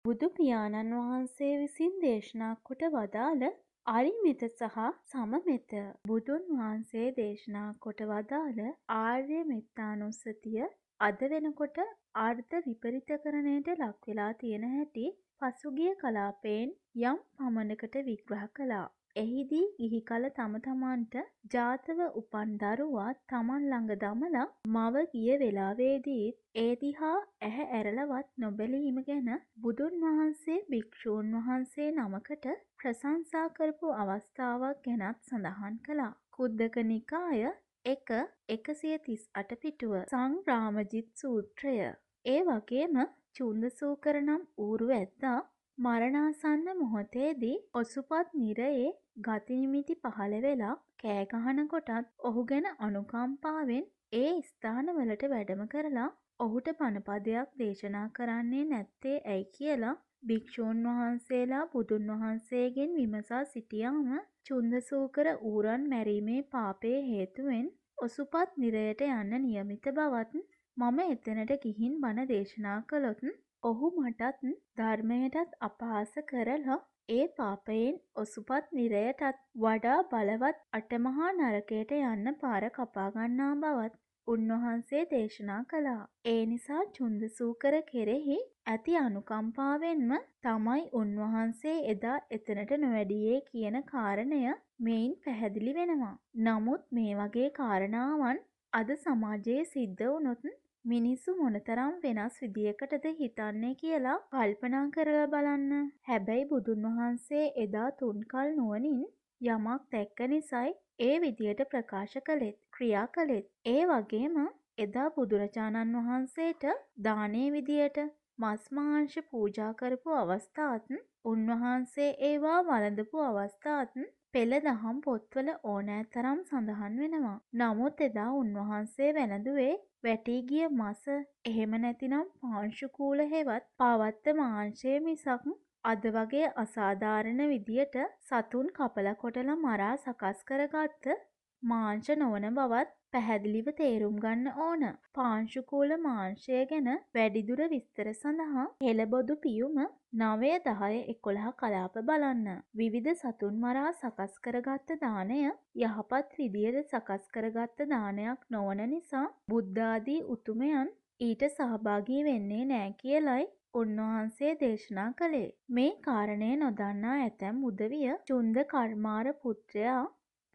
බුදු පියාණන් වහන්සේ විසින් දේශනා කොට වදාළ අරිමෙත සහ සමමෙත. බුදුන් වහන්සේ දේශනා කොට වදාළ ආර්ය මෙත්තානුස්සතිය අද වෙනකොට අර්ථ විපරිතකරණයට ලක් වෙලා තියෙන හැටි පසුගිය කලාපයෙන් යම් පමණකට විග්‍රහ කළා. එහිදී ගිහි කල තම තමන්ට ජාතව උපන් දරුවා තමන් ළඟ දමලා මව ගිය වෙලාවේදීත් ඒ දිහා ඇහැ ඇරලවත් නොබැලීම ගැන බුදුන් වහන්සේ භික්ෂූන් වහන්සේ නමකට ප්‍රශංසා කරපු අවස්ථාවක් ගැනත් සඳහන් කළා. කුද්දක නිකාය 1:138 පිටුව සංග්‍රාමජිත් සූත්‍රය. ඒ වගේම චුන්දසූකර නම් ඌරු ඇත්තා මරණාසන්න මොහොතේදී ඔසුපත් නිරයේ ගති නිමිති පහළ වෙලා කෑ ගහන කොටත් ඔහු ගැන අනුකම්පාවෙන් ඒ ස්ථානවලට වැඩම කරලා ඔහුට බණපදයක් දේශනා කරන්නේ නැත්තේ ඇයි කියලා භික්ෂූන් වහන්සේලා බුදුන් වහන්සේගෙන් විමසා සිටියාම චුන්දසූකර ඌරන් මැරීමේ පාපයේ හේතුවෙන් ඔසුපත් නිරයට යන්න නියමිත බවත් මම එතනට ගිහින් බණ දේශනා කළොත් ඔහු මටත් ධර්මයටත් අපහාස කරලා ඒ පාපයෙන් ඔසුපත් නිරයටත් වඩා බලවත් අටමහා නරකයට යන්න පාර කපා ගන්නා බවත් උන්වහන්සේ දේශනා කළා. ඒ නිසා චුන්දසූකර කෙරෙහි ඇති අනුකම්පාවෙන්ම තමයි උන්වහන්සේ එදා එතනට නොවැඩියේ කියන කාරණය මෙයින් පැහැදිලි වෙනවා. නමුත් මේ වගේ කාරණාවන් අද සමාජයේ සිද්ධ වුණොත් මිනිස්සු මොනතරම් වෙනස් විදියකටද හිතන්නේ කියලා කල්පනා කරලා බලන්න. හැබැයි බුදුන් වහන්සේ එදා තුන්කල් නුවණින් යමක් දැක්ක නිසායි ඒ විදියට ප්‍රකාශ කළෙත් ක්‍රියා කළෙත්. ඒ වගේම එදා බුදුරජාණන් වහන්සේට දානේ විදියට මස් මාංශ පූජා කරපු අවස්ථාත් උන්වහන්සේ ඒවා වළඳපු අවස්ථාත් පෙළ දහම් පොත්වල ඕනෑතරම් සඳහන් වෙනවා. නමුත් එදා උන්වහන්සේ වැළඳුවේ වැටී ගිය මස එහෙම නැතිනම් පාංශුකූල හෙවත් පවත්ත මාංශය මිසක් අද වගේ අසාධාරණ විදියට සතුන් කපලා කොටලා මරා සකස් කරගත්ත මාංශ නොවන බවත් පැහැදිලිව තේරුම් ගන්න ඕන. පාංශුකූල මාංශය ගැන වැඩිදුර විස්තර සඳහා හෙළබොදු පියුම 9, 10, 11 කලාප බලන්න. විවිධ සතුන් මරා සකස් කරගත්ත දාණය යහපත් විදියට සකස් කරගත්ත දානයක් නොවන නිසා බුද්ධ ආදී උතුමයන් ඊට සහභාගී වෙන්නේ නෑ කියලයි උන්වහන්සේ දේශනා කළේ. මේ කාරණය නොදන්නා ඇතැම් උදවිය චුන්ද කර්මාර පුත්‍රයා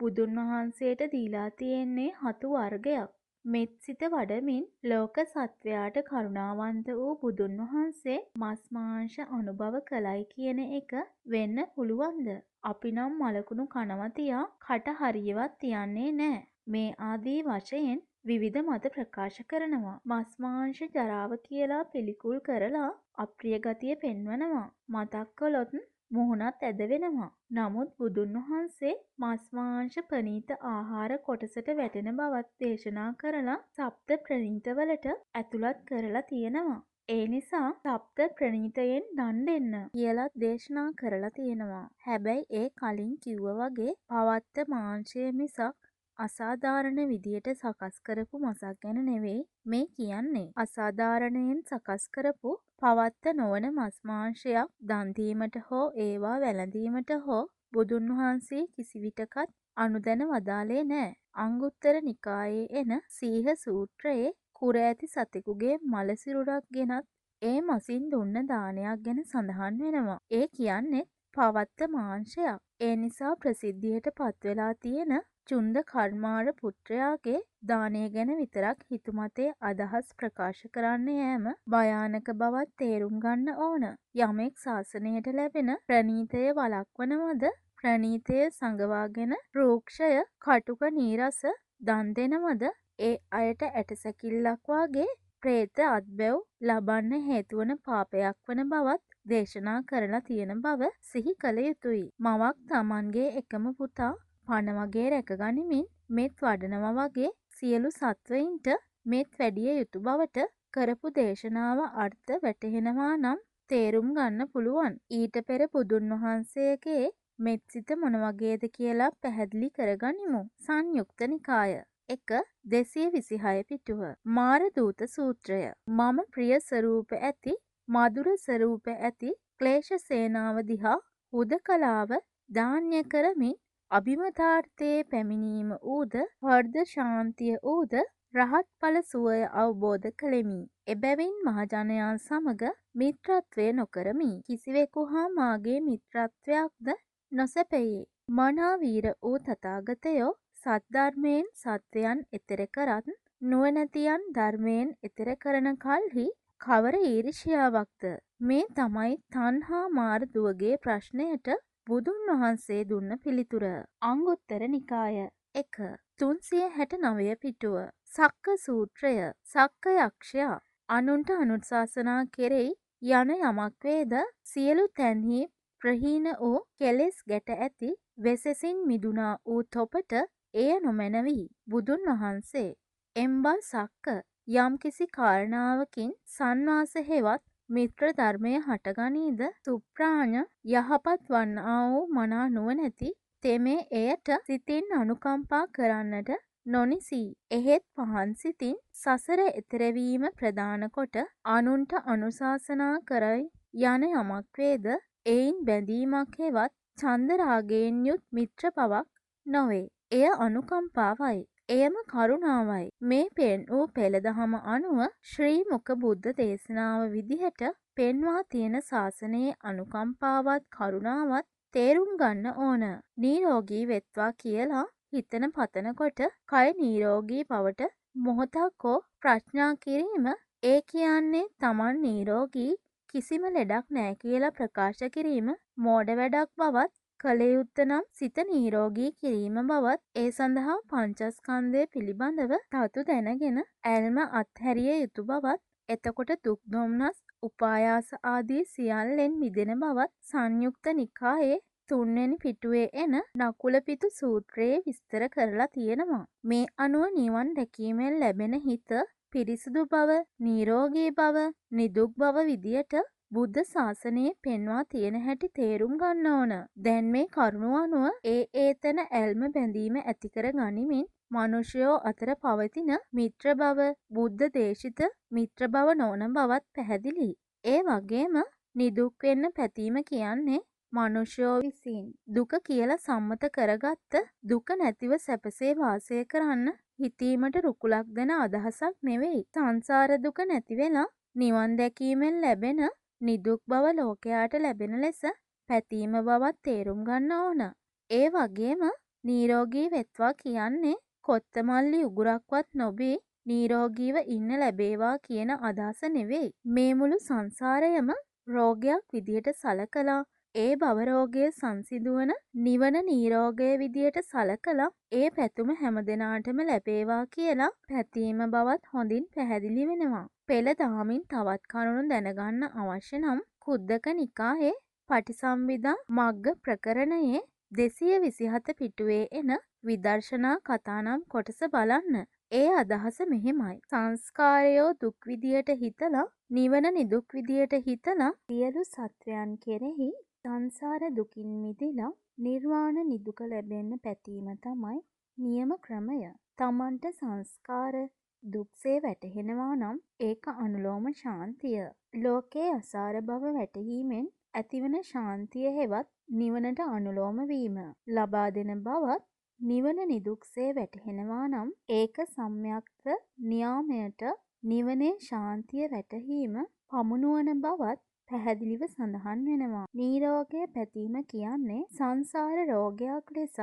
බුදුන් වහන්සේට දීලා තියෙන්නේ හතු වර්ගයක්. මෙත්සිත වඩමින් ලෝක සත්වයාට කරුණාවන්ත වූ බුදුන් වහන්සේ මස් මාංශ අනුභව කළයි කියන එක වෙන්න පුළුවන්ද? අපි නම් මලකුණු කනවා තියා කට හරියවත් තියන්නේ නෑ. මේ ආදී වශයෙන් විවිධ මත ප්‍රකාශ කරනවා. මස් මාංශ ජරාව කියලා පිළිකුල් කරලා අප්‍රිය ගතිය පෙන්වනවා. මතක් කළොත් මුහුණත් ඇද වෙනවා. නමුත් බුදුන් වහන්සේ මස් මාංශ ප්‍රණීත ආහාර කොටසට වැටෙන බවත් දේශනා කරලා සප්ත ප්‍රණීතවලට ඇතුළත් කරලා තියෙනවා. ඒ නිසා සප්ත ප්‍රණීතයෙන් දන් දෙන්න කියලාත් දේශනා කරලා තියෙනවා. හැබැයි ඒ කලින් කිව්වා වගේ පවත්ත මාංශය මිසක් අසාධාරණ විදියට සකස් කරපු මසක් ගැන නෙවෙයි මේ කියන්නේ. අසාධාරණයෙන් සකස් කරපු පවත්ත නොවන මස් මාංශයක් දන් දීමට හෝ ඒවා වැළඳීමට හෝ බුදුන් වහන්සේ කිසිවිටකත් අනුදැන වදාළේ නෑ. අංගුත්තර නිකායේ එන සීහ සූත්‍රයේ කුර ඇති සතෙකුගේ මල සිරුරක් ගෙනත් ඒ මසින් දුන්න දානයක් ගැන සඳහන් වෙනවා. ඒ කියන්නේ පවත්ත මාංශයක්. ඒ නිසා ප්‍රසිද්ධියට පත් වෙලා තියෙන චුන්ද කර්මාර පුත්‍රයාගේ දානය ගැන විතරක් හිතුමතේ අදහස් ප්‍රකාශ කරන්න යෑම භයානක බවත් තේරුම් ගන්න ඕන. යමෙක් ශාසනයට ලැබෙන ප්‍රණීතය වළක්වනවද ප්‍රණීතය සංගවාගෙන රූක්ෂය කටුක නීරස දන් දෙනවද ඒ අයට ඇටසැකිල්ලක් වාගේ ප්‍රේත අත්බැව් ලබන්න හේතුවන පාපයක් වන බවත් දේශනා කරලා තියෙන බව සිහි කළ යුතුයි. මවක් තමන්ගේ එකම පුතා පණ වගේ රැකගනිමින් මෙත් වඩනවා වගේ සියලු සත්වයින්ට මෙත් වැඩිය යුතු බවට කරපු දේශනාව අර්ථ වැටහෙනවා නම් තේරුම් ගන්න පුළුවන්. ඊට පෙර බුදුන් වහන්සේගේ මෙත්සිත මොන වගේද කියලා පැහැදිලි කරගනිමු. සංයුක්ත නිකාය 1:226 පිටුව මාර දූත සූත්‍රය. මම ප්‍රිය ස්වරූප ඇති මధుර ස්වරූප ඇති ක්ලේශ සේනාව දිහා හුදකලාව ධාන්‍ය කරමින් අභිමතාර්ථයේ පැමිණීම ඌද හර්ද ශාන්තිය ඌද රහත් ඵල සුවය අවබෝධ කළෙමි. එබැවින් මහජනයන් සමග මිත්‍රත්වය නොකරමි. කිසිවෙකු හා මාගේ මිත්‍රත්වයක්ද නොසැපයේ. මනා වීර වූ තථාගතයෝ සද්ධර්මයෙන් සත්වයන් එතෙර කරත් නුවණැතියන් ධර්මයෙන් එතෙර කරන කල්හි කවර ඊර්ෂ්‍යාවක්ද? මේ තමයි තණ්හා මාර දුවගේ ප්‍රශ්නයට බුදුන් වහන්සේ දුන්න පිළිතුර. අංගුත්තර නිකාය 1 369 පිටුව. සක්ක සූත්‍රය. සක්ක යක්ෂයා අනුන්ට අනුශාසනා කෙරෙහි යන යමක් වේද සියලු තැන්හි ප්‍රහීන වූ කෙලෙස් ගැට ඇති වෙසෙසින් මිදුණා වූ තොපට එය නොමැනවි. බුදුන් වහන්සේ එම්බා සක්ක යම්කිසි කාරණාවකින් සන්වාස හෙවත් මිත්‍ර ධර්මය හටගනීද සුප්‍රාණ යහපත් වන්නා වූ මනා නුවණැති තෙමේ එයට සිතින් අනුකම්පා කරන්නට නොනිසී. එහෙත් පහන් සිතින් සසර එතරවීම ප්‍රධාන කොට අනුන්ට අනුශාසනා කරයි යන යමක් වේද එයින් බැඳීමක් හෙවත් චන්දරාගයෙන් යුත් මිත්‍ර බවක් නොවේ. එය අනුකම්පාවයි. එයම කරුණාවයි. මේ පෙන් වූ පෙළදහම අනුව ශ්‍රී මුක බුද්ධ දේශනාව විදිහට පෙන්වා තියෙන ශාසනයේ අනුකම්පාවත් කරුණාවත් තේරුම් ගන්න ඕන. නිරෝගී වෙත්වා කියලා හිතන පතනකොට කය නිරෝගී බවට මොහොතක් හෝ ප්‍රඥා කිරීම ඒ කියන්නේ Taman නිරෝගී කිසිම ලෙඩක් නැහැ කියලා ප්‍රකාශ කිරීම මෝඩ වැඩක් බවත් කළ යුත්තේ නම් සිත නිරෝගී කිරීම බවත් ඒ සඳහා පංචස්කන්ධය පිළිබඳව තතු දැනගෙන ඇල්ම අත්හැරිය යුතු බවත් එතකොට දුක් දොම්නස් උපායාස ආදී සියල්ලෙන් මිදෙන බවත් සංයුක්ත නිකායේ 3 වෙනි පිටුවේ එන නකුලපිතු සූත්‍රයේ විස්තර කරලා තියෙනවා. මේ අනුව නිවන් දැකීමෙන් ලැබෙන හිත පිරිසුදු බව, නිරෝගී බව, නිදුක් බව විදියට බුද්ධ ශාසනයේ පෙන්වා තියෙන හැටි තේරුම් ගන්න ඕන. දැන් මේ කරුණු අනුව ඒතන ඇල්ම බැඳීම ඇති කර ගනිමින් මනුෂ්‍යයෝ අතර පවතින මිත්‍ර බව බුද්ධ දේශිත මිත්‍ර බව නොවන බවත් පැහැදිලි. ඒ වගේම නිදුක් වෙන්න පැතීම කියන්නේ මනුෂ්‍යයෝ විසින් දුක කියලා සම්මත කරගත්ත දුක නැතිව සැපසේ වාසය කරන්න හිතීමට රුකුලක් දෙන අදහසක් නෙවෙයි. සංසාර දුක නැති වෙලා නිවන් දැකීමෙන් ලැබෙන නිදුක් බව ලෝකයාට ලැබෙන ලෙස පැතීම බවත් තේරුම් ගන්න ඕන. ඒ වගේම නිරෝගී වෙත්වා කියන්නේ කොත්තමල්ලි උගුරක්වත් නොබී නිරෝගීව ඉන්න ලැබේවා කියන අදහස නෙවෙයි. මේ මුළු සංසාරයම රෝගයක් විදියට සලකලා ඒ භව රෝගය සංසිඳුවන නිවන නිරෝගය විදියට සලකලා ඒ පැතුම හැමදෙනාටම ලැබේවා කියලා පැතීම බවත් හොඳින් පැහැදිලි වෙනවා. පෙළ දහමින් තවත් කරුණු දැනගන්න අවශ්‍ය නම් කුද්දක නිකායේ පටිසම්භිදා මග්ග ප්‍රකරණයේ 227 පිටුවේ එන විදර්ශනා කතානම් කොටස බලන්න. ඒ අදහස මෙහෙමයි. සංස්කාරයෝ දුක් විදියට හිතලා නිවන නිදුක් විදියට හිතලා සියලු සත්වයන් කෙරෙහි සංසාර දුකින් මිදලා නිර්වාණ නිදුක ලැබෙන්න පැතීම තමයි නියම ක්‍රමය. තමන්ට සංස්කාර දුක්සේ වැටහෙනවා නම් ඒක අනුලෝම ශාන්තිය. ලෝකේ අසාර බව වැටහීමෙන් ඇතිවන ශාන්තිය හෙවත් නිවනට අනුලෝම වීම ලබා දෙන බවත් නිවන නිදුක්සේ වැටහෙනවා නම් ඒක සම්්‍යක්ත න්‍යාමයට නිවනේ ශාන්තිය වැටහීම පමුණුවන බවත් පැහැදිලිව සඳහන් වෙනවා. නිරෝගය පැතීම කියන්නේ සංසාර රෝගයක් ලෙසත්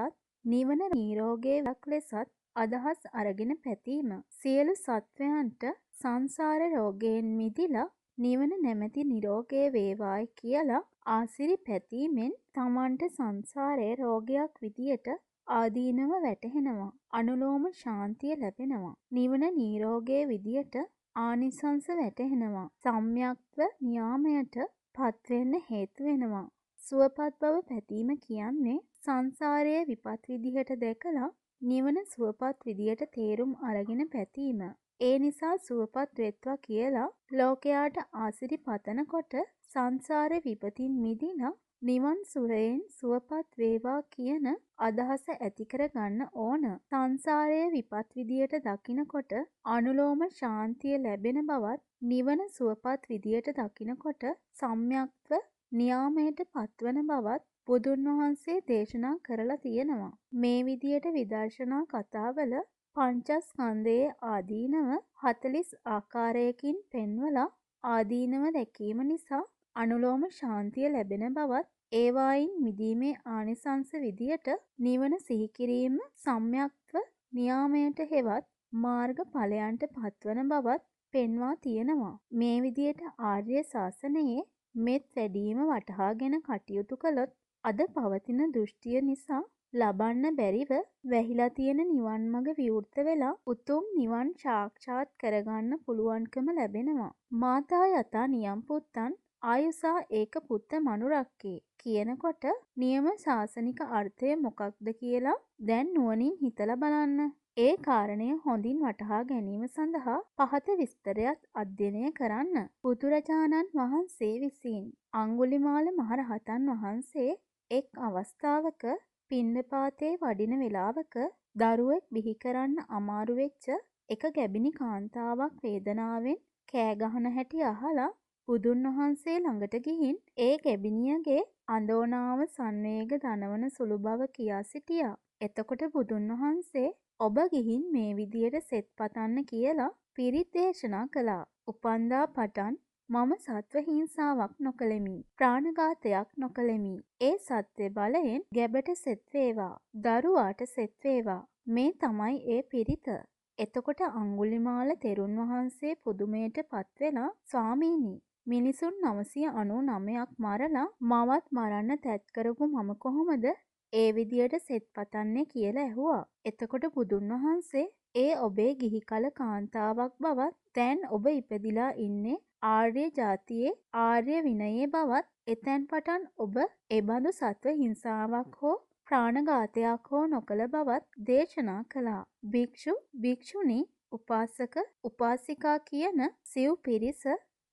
නිවන නිරෝගයක් ලෙසත් අදහස් අරගෙන පැතීම. සියලු සත්වයන්ට සංසාර රෝගයෙන් මිදිලා නිවන නැමැති නිරෝගය වේවායි කියලා ආසිරි පැතීමෙන් තමන්ට සංසාරයේ රෝගයක් විදියට ආදීනව වැටහෙනවා. අනුලෝම ශාන්තිය ලැබෙනවා. නිවන නිරෝගයේ විදියට ආනිසංස වැටහෙනවා. සම්්‍යක්ත්ව න්‍යාමයට පත්වෙන්න හේතු වෙනවා. සුවපත් බව පැතීම කියන්නේ සංසාරයේ විපත් විදිහට දැකලා නිවන සුවපත් විදියට තේරුම් අරගෙන පැතීම. ඒ නිසා සුවපත් වෙත්වා කියලා ලෝකයාට ආසිරි පතනකොට සංසාරේ විපතින් මිදිලා නිවන් සුවයෙන් සුවපත් වේවා කියන අදහස ඇති කර ගන්න ඕන. සංසාරයේ විපත් විදියට දකිනකොට අනුලෝම ශාන්තිය ලැබෙන බවත් නිවන සුවපත් විදියට දකිනකොට සම්‍යක්ත්ව නියාමයට පත්වන බවත් බුදුන් වහන්සේ දේශනා කරලා තියෙනවා. මේ විදියට විදර්ශනා කතාවල පංචස්කන්ධයේ ආදීනව 40 ආකාරයකින් පෙන්වලා ආදීනව දැකීම නිසා අනුලෝම ශාන්තිය ලැබෙන බවත් ඒවායින් මිදීමේ ආනිසංස විදියට නිවන සිහි කිරීම සම්‍යක්ත්ව නියාමයට හෙවත් මාර්ග ඵලයන්ට පත්වන බවත් පෙන්වා තියෙනවා. මේ විදියට ආර්ය ශාසනයේ මෙත් වැඩිම වටහාගෙන කටයුතු කළොත් අද පවතින දෘෂ්ටිය නිසා ලබන්න බැරිව වැහිලා තියෙන නිවන් මඟ විවෘත වෙලා උතුම් නිවන් සාක්ෂාත් කරගන්න පුළුවන්කම ලැබෙනවා. මාතා යතා නියම් පුත්තන් ආයුසා ඒක පුත්ත මනුරක්කේ කියනකොට නියම ශාසනික අර්ථය මොකක්ද කියලා දැන් නුවණින් හිතලා බලන්න. ඒ කාරණය හොඳින් වටහා ගැනීම සඳහා පහත විස්තරයත් අධ්‍යයනය කරන්න. බුදුරජාණන් වහන්සේ විසින් අංගුලිමාල මහරහතන් වහන්සේ එක් අවස්ථාවක පිණ්ඩපාතේ වඩින වෙලාවක දරුවෙක් බිහි කරන්න අමාරු වෙච්ච එක ගැබිනි කාන්තාවක් වේදනාවෙන් කෑ ගහන හැටි අහලා බුදුන් වහන්සේ ළඟට ගිහින් ඒ ගැබිනියගේ අඳෝනාව සංවේග දනවන සුළු බව කියා සිටියා. එතකොට බුදුන් වහන්සේ ඔබ ගිහින් මේ විදියට සෙත් පතන්න කියලා පිරිත් දේශනා කළා. උපන්දා පටන් මම සත්ව හිංසාවක් නොකළෙමි. ප්‍රාණඝාතයක් නොකළෙමි. ඒ සත්‍ය බලයෙන් ගැබට සෙත් වේවා. දරුවාට සෙත් වේවා. මේ තමයි ඒ පිරිත. එතකොට අංගුලිමාල තෙරුන් වහන්සේ පුදුමයට පත් වෙලා ස්වාමීනි මිනිසුන් 999ක් මරලා මවත් මරන්න තැත් කරපු මම කොහොමද ඒ විදියට සෙත් පතන්නේ කියලා ඇහුවා. එතකොට බුදුන් වහන්සේ ඒ ඔබේ ගිහි කල කාන්තාවක් බවත් දැන් ඔබ ඉපදිලා ඉන්නේ ආර්ය ජාතියේ ආර්ය විනයේ බවත් එතෙන් පටන් ඔබ එබඳු සත්ව හිංසාවක් හෝ ප්‍රාණඝාතයක් හෝ නොකළ බවත් දේශනා කළා. භික්ෂු භික්ෂුණී උපාසක උපාසිකා කියන සිව් පිරිස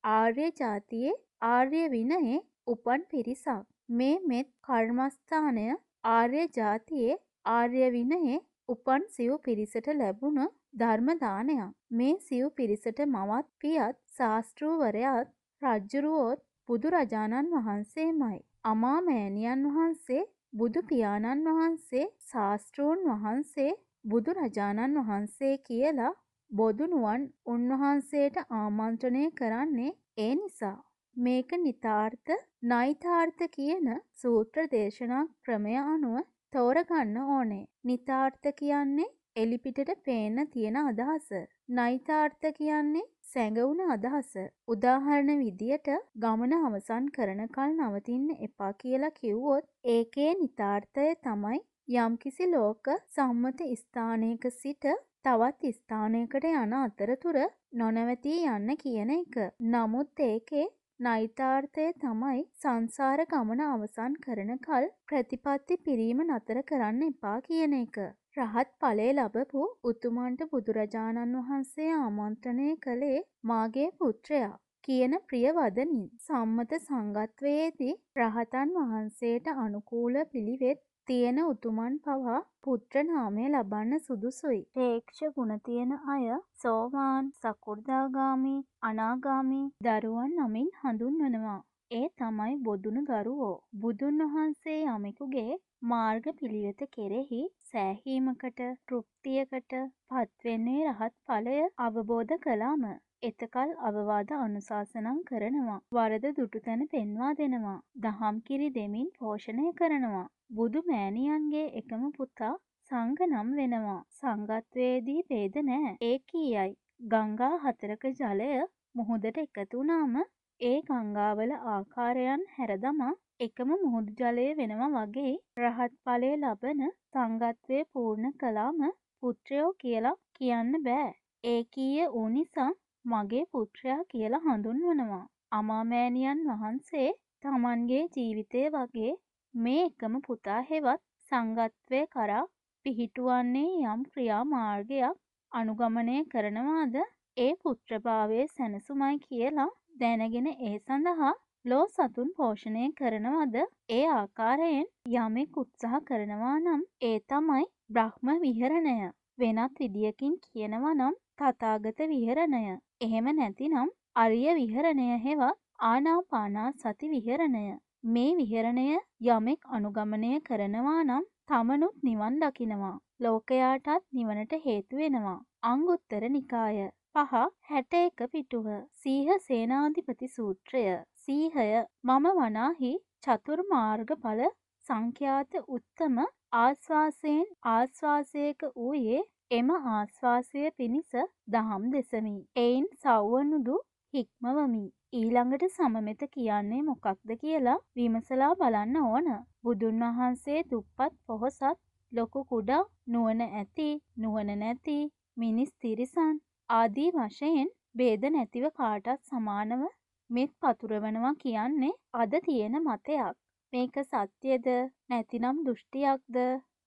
ආර්ය ජාතියේ ආර්ය විනයේ උපන් පිරිසක්. මේ මෙත් කර්මස්ථානය ආර්ය ජාතියේ ආර්ය විනයේ උපන් සිව් පිරිසට ලැබුණ ධර්ම දානයක්. මේ සිව් පිරිසට මවත් පියත් ශාස්ත්‍රූවරයාත් රජ්ජුරුවෝත් බුදුරජාණන් වහන්සේමයි. අමා මෑණියන් වහන්සේ බුදු පියාණන් වහන්සේ ශාස්ත්‍රූන් වහන්සේ බුදුරජාණන් වහන්සේ කියලා බොදුනුවන් උන්වහන්සේට ආමන්ත්‍රණය කරන්නේ ඒ නිසා. මේක නිතාර්ථ නෛතාර්ථ කියන සූත්‍ර දේශනා ක්‍රමය අනුව තෝරගන්න ඕනේ. නිතාර්ථ කියන්නේ එලිපිටට පේන්න තියෙන අදහස. නෛතාර්ථ කියන්නේ සැඟවුන අදහස. උදාහරණ විදියට ගමන අවසන් කරන කල් නවතින්න එපා කියලා කිව්වොත් ඒකේ නිතාර්ථය තමයි යම්කිසි ලෝක සම්මත ස්ථානයක සිට තවත් ස්ථානයකට යන අතරතුර නොනවතී යන්න කියන එක. නමුත් ඒකේ නෛතාර්ථය තමයි සංසාර ගමන අවසන් කරන කල් ප්‍රතිපත්ති පිරීම නතර කරන්න එපා කියන එක. රහත් ඵලය ලැබපු උතුමන්ට බුදුරජාණන් වහන්සේ ආමන්ත්‍රණය කළේ මාගේ පුත්‍රයා කියන ප්‍රියවදනින්. සම්මත සංගත්වයේදී රහතන් වහන්සේට අනුකූල පිළිවෙත් තියෙන උතුමන් පවා පුත්‍ර නාමය ලබන්න සුදුසුයි. ශ්‍රේෂ්ඨ ගුණ තියෙන අය සෝවාන්, සකු르දාගාමි, අනාගාමි දරුවන් නමින් හඳුන්වනවා. ඒ තමයි බොදුනු දරුවෝ. බුදුන් වහන්සේ යමෙකුගේ මාර්ග පිළිවෙත කෙරෙහි සෑහීමකට, තෘප්තියකට පත්වෙන්නේ රහත් ඵලය අවබෝධ කළාම. එතකල් අවවාද අනුශාසනා කරනවා. වරද දුටු තැන පෙන්වා දෙනවා. දහම් කිරි දෙමින් පෝෂණය කරනවා. බුදු මෑණියන්ගේ එකම පුතා සංඝ නම් වෙනවා. සංඝත්වයේදී ભેද නැහැ. ඒ කීයයි. ගංගා 4ක ජලය මුහුදට එකතු වුණාම ඒ ගංගාවල ආකාරයන් හැරදමා එකම මුහුදු ජලය වෙනවා වගේ රහත් ඵලය ලබන සංඝත්වයේ පූර්ණ කළාම පුත්‍රයෝ කියලා කියන්න බෑ. ඒකීය වූ නිසා මගේ පුත්‍රයා කියලා හඳුන්වනවා. අමා මෑණියන් වහන්සේ තමන්ගේ ජීවිතය වගේ මේ එකම පුතා හෙවත් සංඝත්වය කරා පිහිටුවන්නේ යම් ක්‍රියා මාර්ගයක් අනුගමනය කරනවාද ඒ පුත්‍රභාවයේ සැනසුමයි කියලා දැනගෙන ඒ සඳහා ලෝ සතුන් පෝෂණය කරනවද? ඒ ආකාරයෙන් යමෙක් උත්සාහ කරනවා නම් ඒ තමයි බ්‍රහ්ම විහරණය. වෙනත් විදියකින් කියනවා නම් තථාගත විහරණය. එහෙම නැතිනම් අරිය විහරණය හෙවත් ආනාපානා සති විහරණය. මේ විහරණය යමෙක් අනුගමනය කරනවා නම් තමනුත් නිවන් දකිනවා. ලෝකයාටත් නිවනට හේතු වෙනවා. අංගුත්තර නිකාය 5.61 පිටුව. සීහ සේනාධිපති සූත්‍රය. සීහය මම වනාහි චතුර්මාර්ගඵල සංඛ්‍යාත උත්තම ආස්වාසයෙන් ආස්වාසයක වූයේ එම ආස්වාසය පිණිස දහම් දෙසමි. එයින් සව්වනුදු හික්මවමි. ඊළඟට සමමෙත කියන්නේ මොකක්ද කියලා විමසලා බලන්න ඕන. බුදුන් වහන්සේ දුප්පත් පොහොසත් ලොකු කුඩා නුවණ ඇති නුවණ නැති මිනිස් තිරිසන් ආදී වශයෙන් ભેද නැතිව කාටත් සමානව මෙත් පතුරවනවා කියන්නේ අද තියෙන මතයක්. මේක සත්‍යද නැතිනම් දෘෂ්ටියක්ද?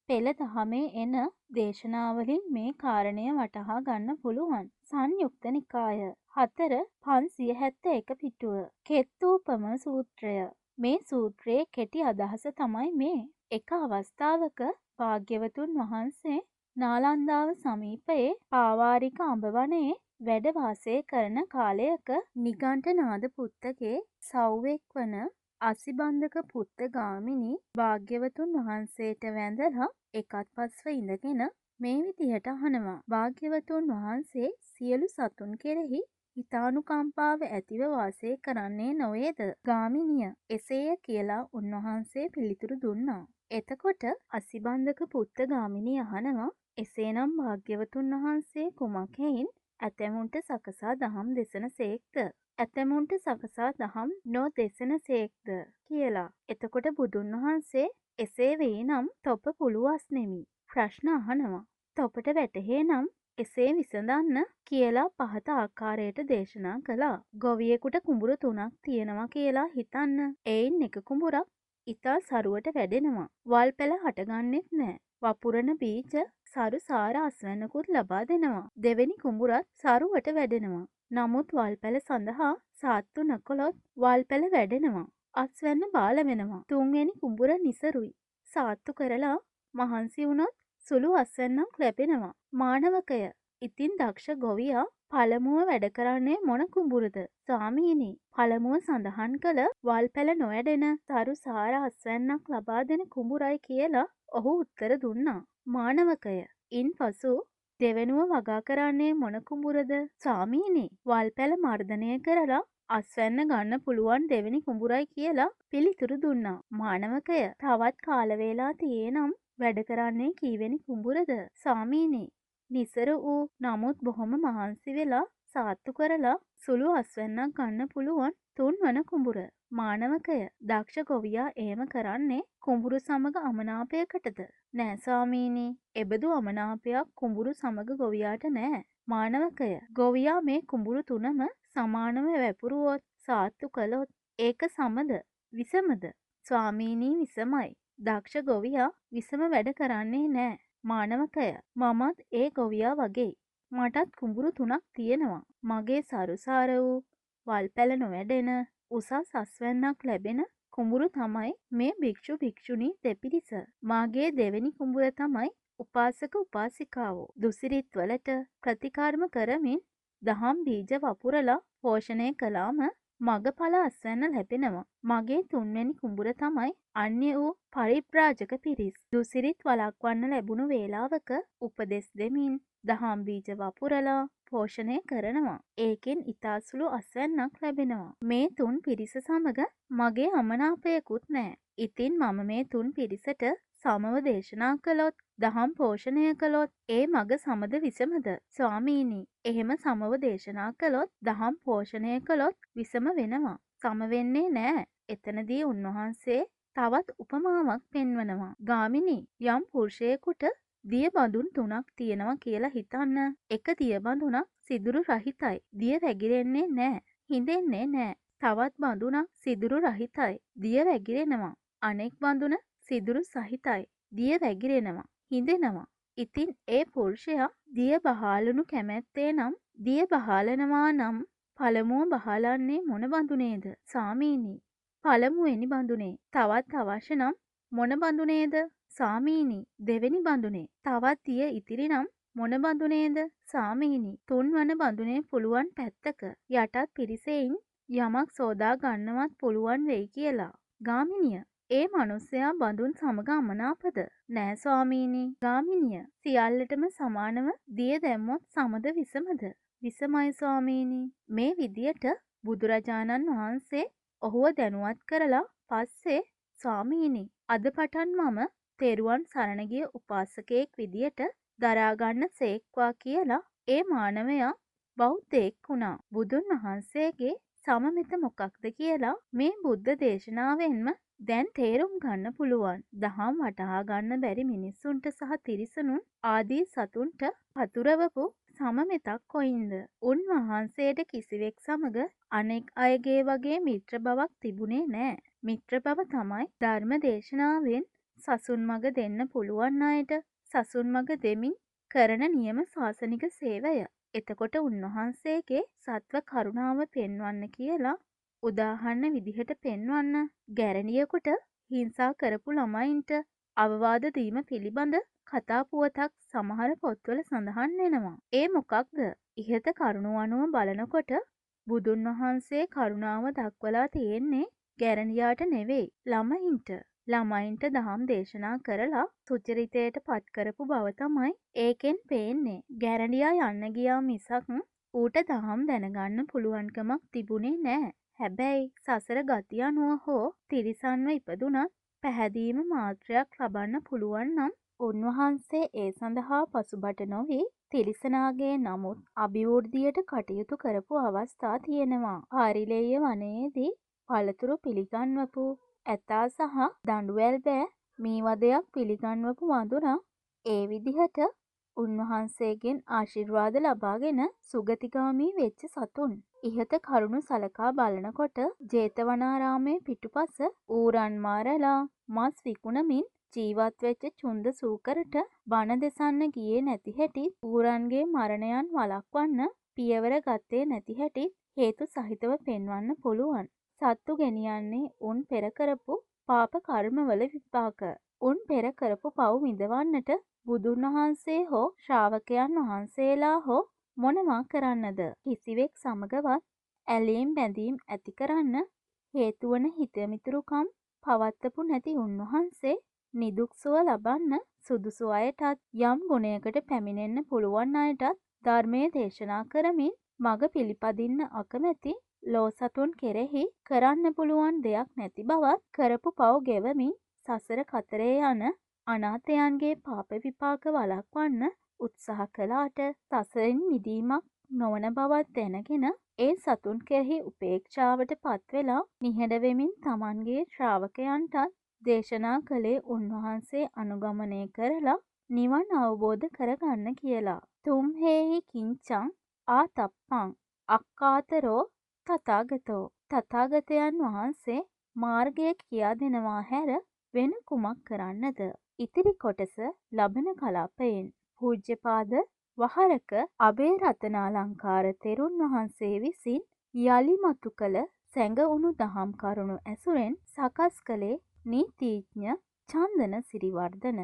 පෙළ දහමේ එන දේශනාවලින් මේ කාරණය වටහා ගන්න පුළුවන්. සංයුක්ත නිකාය 4.571 පිටුව. කෙත්තූපම සූත්‍රය. මේ සූත්‍රයේ කෙටි අදහස තමයි මේ. එක අවස්ථාවක භාග්‍යවතුන් වහන්සේ නාලන්දාව සමීපයේ පාවාරික අඹවනයේ වැඩ වාසය කරන කාලයක නිගණ්ඨනාථ පුත්තගේ සව්වෙක් වන අසිබන්ධක පුත්ත ගාමිණී භාග්‍යවතුන් වහන්සේට වැඳලා එකත් පස්ව ඉඳගෙන මේ විදිහට අහනවා. භාග්‍යවතුන් වහන්සේ සියලු සතුන් කෙරෙහි හිතානුකම්පාව ඇතිව වාසය කරන්නේ නොවේද? ගාමිණිය එසේය කියලා උන්වහන්සේ පිළිතුරු දුන්නා. එතකොට අසිබන්ධක පුත්ත ගාමිණී අහනවා, එසේනම් භාග්‍යවතුන් වහන්සේ කුමක් හේයින් ඇතැමුන්ට සකසා දහම් දෙසන සේක්ද? ඇතැමුන්ට සකසා දහම් නොදෙසන සේක්ද කියලා. එතකොට බුදුන් වහන්සේ එසේ වෙයි නම් තොප පුළුවස් නෙමි. ප්‍රශ්න අහනවා. තොපට වැටහේ නම් එසේ විසඳන්න කියලා පහත ආකාරයට දේශනා කළා. ගොවියෙකුට කුඹුරු 3ක් තියෙනවා කියලා හිතන්න. එයින් එක කුඹුරක් ඉතා සරුවට වැඩෙනවා. වල් පැල හටගන්නෙත් නෑ. වපුරන බීජ සරු සාර අස්වැන්නකුත් ලබා දෙනවා. දෙවෙනි කුඹුරත් සරුවට වැඩෙනවා. නමුත් වල් පැල සඳහා සාත්තු නොකළොත් වල් පැල වැඩෙනවා. අස්වැන්න බාල වෙනවා. තුන්වෙනි කුඹුර නිසරුයි. සාත්තු කරලා මහන්සි වුණොත් සුළු අස්වැන්නක් ලැබෙනවා. මානවකය, ඉතින් දක්ෂ ගොවියා පළමුව වැඩ කරන්නේ මොන කුඹුරද? ස්වාමීනි, පළමුව සඳහන් කළ වල් පැල නොවැඩෙන සරු සාර අස්වැන්නක් ලබා දෙන කුඹුරයි කියලා ඔහු උත්තර දුන්නා. මානවකය, ඉන්පසු දෙවෙනුව වගා කරන්නේ මොන කුඹුරද? ස්වාමීනි, වල් පැල මර්ධනය කරලා අස්වැන්න ගන්න පුළුවන් දෙවෙනි කුඹුරයි කියලා පිළිතුරු දුන්නා. මානවකය, තවත් කාල වේලා තියෙනම් වැඩ කරන්නේ කීවෙනි කුඹුරද? ස්වාමීනි, නිසරු වූ නමුත් බොහොම මහන්සි වෙලා සාත්තු කරලා සුළු අස්වැන්නක් ගන්න පුළුවන් තුන්වන කුඹුර. මානවකය, දක්ෂ ගොවියා එහෙම කරන්නේ කුඹුරු සමග අමනාපයකටද? නෑ ස්වාමීනි, එබඳු අමනාපයක් කුඹුරු සමග ගොවියාට නෑ. මානවකය, ගොවියා මේ කුඹුරු තුනම සමානව වැපුරුවොත් සාත්තු කළොත් ඒක සමද විසමද? ස්වාමීනි, විසමයි. දක්ෂ ගොවියා විසම වැඩ කරන්නේ නෑ. මානවකය, මමත් ඒ ගොවියා වගේ. මටත් කුඹුරු 3ක් තියෙනවා. මගේ සරුසාර වූ වල් පැල නොවැඩෙන උසස් අස්වැන්නක් ලැබෙන කුඹුරු තමයි මේ භික්ෂු භික්ෂුණී දෙපිරිස. මාගේ දෙවෙනි කුඹුර තමයි උපාසක උපාසිකාවෝ. දුසිරිත් වලට ප්‍රතිකර්ම කරමින් දහම් බීජ වපුරලා පෝෂණය කළාම මගඵල අස්වැන්න ලැබෙනවා. මගේ තුන්වෙනි කුඹුර තමයි අන්‍ය වූ පරිබ්‍රාජක පිරිස්. දුසිරිත් වළක්වන්න ලැබුණු වේලාවක උපදෙස් දෙමින් දහම් බීජ වපුරලා පෝෂණය කරනවා. ඒකෙන් ඉතාසුළු අස්වැන්නක් ලැබෙනවා. මේ තුන් පිරිස සමග මගේ අමනාපයකුත් නෑ. ඉතින් මම මේ තුන් පිරිසට සමව දේශනා කළොත්, දහම් පෝෂණය කළොත් ඒ මග සමද විසමද? ස්වාමීනි, එහෙම සමව දේශනා කළොත්, දහම් පෝෂණය කළොත් විසම වෙනවා. සම වෙන්නේ නෑ. එතනදී උන්වහන්සේ තවත් උපමාවක් පෙන්වනවා. ගාමිණී, යම් පුරුෂයෙකුට දිය බඳුන් 3ක් තියෙනවා කියලා හිතන්න. එක දිය බඳුනක් සිදුරු රහිතයි. දිය වැగిරෙන්නේ නෑ. හිඳෙන්නේ නෑ. තවත් බඳුනක් සිදුරු රහිතයි. දිය වැగిරෙනවා. අනෙක් බඳුන සිදුරු සහිතයි. දිය වැగిරෙනවා. හිඳෙනවා. ඉතින් ඒ පුරුෂයා දිය බහාලුණු කැමැත්තේ නම් දිය බහලනවා නම් පළමුව බහලන්නේ මොන බඳුනේද? සාමීනි. පළමුවෙනි බඳුනේ. තවත් අවශ්‍ය නම් මොන බඳුනේද? සාමීනි. දෙවෙනි බඳුනේ. තවත් දිය ඉතිරි නම් මොන බඳුනේද? සාමීනි. තුන්වන බඳුනේ පුළුවන් පැත්තක යටත් පිරිසෙයින් යමක් සෝදා ගන්නවත් පුළුවන් වෙයි කියලා. ගාමිණිය. ඒ මනුස්සයා බඳුන් සමග අමනාපද? නෑ ස්වාමීනි. ගාමිණිය. සියල්ලටම සමානව දිය දැම්මොත් සමද විසමද? විසමයි ස්වාමීනි. මේ විදියට බුදුරජාණන් වහන්සේ ඔහුව දැනුවත් කරලා පස්සේ ස්වාමීනි අද පටන් මම තෙරුවන් සරණ ගිය උපාසකයෙක් විදියට දරාගන්න සේක්වා කියලා ඒ මානවයා බෞද්ධයෙක් වුණා. බුදුන් වහන්සේගේ සමමිත මොකක්ද කියලා මේ බුද්ධ දේශනාවෙන්ම දැන් තේරුම් ගන්න පුළුවන්. දහම් වටහා ගන්න බැරි මිනිස්සුන්ට සහ තිරිසනුන් ආදී සතුන්ට පතුරවපු සමමිතක් කොයින්ද? උන්වහන්සේට කිසිවෙක් සමග අනෙක් අයගේ වගේ මිත්‍ර බවක් තිබුණේ නෑ. මිත්‍ර බව තමයි ධර්ම දේශනාවෙන් සසුන් මග දෙන්න පුළුවන් අයට සසුන් මග දෙමින් කරන නියම ශාසනික සේවය. එතකොට උන්වහන්සේගේ සත්ව කරුණාව පෙන්වන්න කියලා උදාහරණ විදිහට පෙන්වන්න ගැරණියෙකුට හිංසා කරපු ළමයින්ට අවවාද දීම පිළිබඳ කතා පුවතක් සමහර පොත්වල සඳහන් වෙනවා. ඒ මොකක්ද? ඉහත කරුණු අනුව බලනකොට බුදුන් වහන්සේ කරුණාව දක්වලා තියෙන්නේ ගැරණියාට නෙවෙයි ළමයින්ට. ළමයින්ට දහම් දේශනා කරලා සුචරිතයට පත් කරපු බව තමයි ඒකෙන් පේන්නේ. ගැරණියා යන්න ගියා මිසක් ඌට දහම් දැනගන්න පුළුවන්කමක් තිබුණේ නෑ. හැබැයි සසර ගති අනුව හෝ තිරිසන්ව ඉපදුනත් පැහැදීම මාත්‍රයක් ලබන්න පුළුවන් නම් උන්වහන්සේ ඒ සඳහා පසුබට නොවි තිරිසනාගේ නමුත් අභිවෘද්ධියට කටයුතු කරපු අවස්ථා තියෙනවා. පාරිලෙය වනයේදී පළතුරු පිළිගන්වපු ඇතා සහ දඬුවැල් බෑ මීවදයක් පිළිගන්වපු වඳුරා ඒ විදිහට උන්වහන්සේගෙන් ආශිර්වාද ලබාගෙන සුගතිගාමී වෙච්ච සතුන්. ඉහත කරුණු සලකා බලනකොට ජේතවනාරාමේ පිටුපස ඌරන් මාරලා මස් විකුණමින් ජීවත් වෙච්ච චුන්ද සූකරට බණ දෙසන්න ගියේ නැති හැටි ඌරන්ගේ මරණයන් වළක්වන්න පියවර ගත්තේ නැති හැටි හේතු සහිතව පෙන්වන්න පුළුවන්. සත්තු ගෙනියන්නේ උන් පෙර කරපු පාප කර්මවල විපාක. උන් පෙර කරපු පව් විඳවන්නට බුදුන් වහන්සේ හෝ ශ්‍රාවකයන් වහන්සේලා හෝ මොනවා කරන්නද? කිසිවෙක් සමගවත් ඇලීම් බැඳීම් ඇති කරන්න හේතුවන හිතමිතුරුකම් පවත්වපු නැති උන්වහන්සේ නිදුක් සුව ලබන්න සුදුසු අයටත් යම් ගුණයකට පැමිණෙන්න පුළුවන් අයටත් ධර්මයේ දේශනා කරමින් මඟ පිළිපදින්න අකමැති ලෝසතුන් කෙරෙහි කරන්න පුළුවන් දෙයක් නැති බවත් කරපු පව් ගෙවමින් සසර කතරේ යන අනාථයන්ගේ පාප විපාක වළක්වන්න උත්සාහ කළාට සසරින් මිදීමක් නොවන බවත් දැනගෙන ඒ සතුන් කෙරෙහි උපේක්ෂාවට පත්වෙලා නිහඬ වෙමින් තමන්ගේ ශ්‍රාවකයන්ටත් දේශනා කළේ උන්වහන්සේ අනුගමනය කරලා නිවන් අවබෝධ කරගන්න කියලා. තුම්හෙහි කිංචං ආතප්පං අක්කාතරෝ තථාගතෝ. තථාගතයන් වහන්සේ මාර්ගය කියා දෙනවා හැර වෙන කුමක් කරන්නද? ඉතිරි කොටස ලබන කලාපයෙන් පූජ්‍යපාද වහරක අබේරතනාලංකාර තෙරුන් වහන්සේ විසින් යලි මතු කළ සැඟවුණු දහම් කරුණු ඇසුරෙන් සකස් කළේ නීතිඥ චන්දන සිරිවර්ධන.